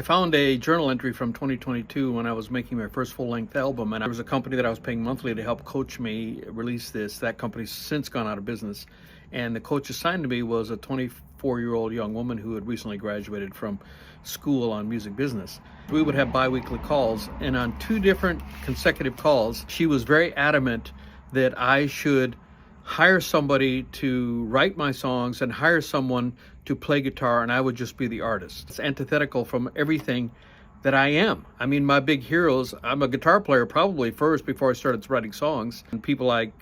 I found a journal entry from 2022 when I was making my first full-length album, and there was a company that I was paying monthly to help coach me release this. That company's since gone out of business, and the coach assigned to me was a 24-year-old young woman who had recently graduated from school on music business. We would have bi-weekly calls, and on 2 different consecutive calls, she was very adamant that I should hire somebody to write my songs and hire someone to play guitar, and I would just be the artist. It's antithetical from everything that I am. I mean, my big heroes, I'm a guitar player probably first before I started writing songs. And people like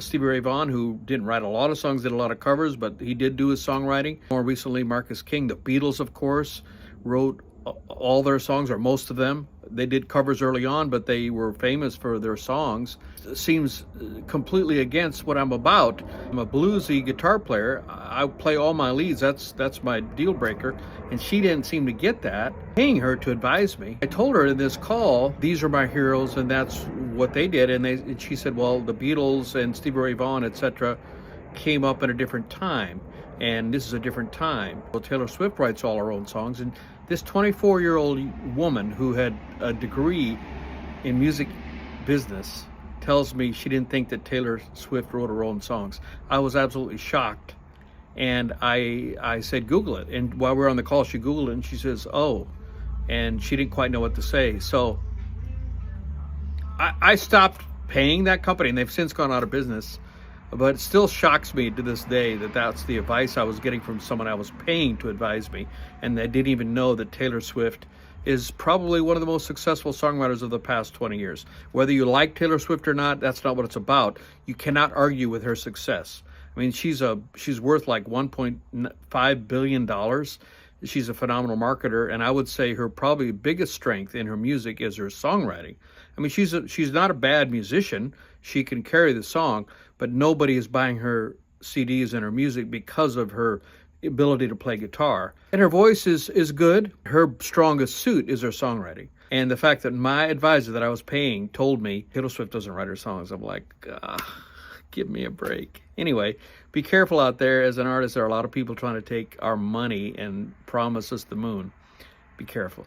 Stevie Ray Vaughan, who didn't write a lot of songs, did a lot of covers, but he did do his songwriting. More recently, Marcus King. The Beatles, of course, wrote all their songs, or most of them. They did covers early on, but they were famous for their songs. It seems completely against what I'm about. I'm a bluesy guitar player. I play all my leads. That's my deal breaker. And she didn't seem to get that. Paying her to advise me. I told her in this call, these are my heroes, and that's what they did. And she said, well, the Beatles and Stevie Ray Vaughan, etc., came up at a different time, and this is a different time. Well, Taylor Swift writes all her own songs, and this 24-year-old woman who had a degree in music business tells me she didn't think that Taylor Swift wrote her own songs. I was absolutely shocked, and I said, Google it. And while we were on the call, she Googled it, and she says, oh, and she didn't quite know what to say. So I stopped paying that company, and they've since gone out of business. But it still shocks me to this day that that's the advice I was getting from someone I was paying to advise me, and they didn't even know that Taylor Swift is probably one of the most successful songwriters of the past 20 years. Whether you like Taylor Swift or not, that's not what it's about. You cannot argue with her success. I mean, she's worth like $1.5 billion. She's a phenomenal marketer, and I would say her probably biggest strength in her music is her songwriting. I mean, she's not a bad musician. She can carry the song, but nobody is buying her CDs and her music because of her ability to play guitar. And her voice is good. Her strongest suit is her songwriting. And the fact that my advisor that I was paying told me Taylor Swift doesn't write her songs, I'm like, give me a break. Anyway, be careful out there. As an artist, there are a lot of people trying to take our money and promise us the moon. Be careful.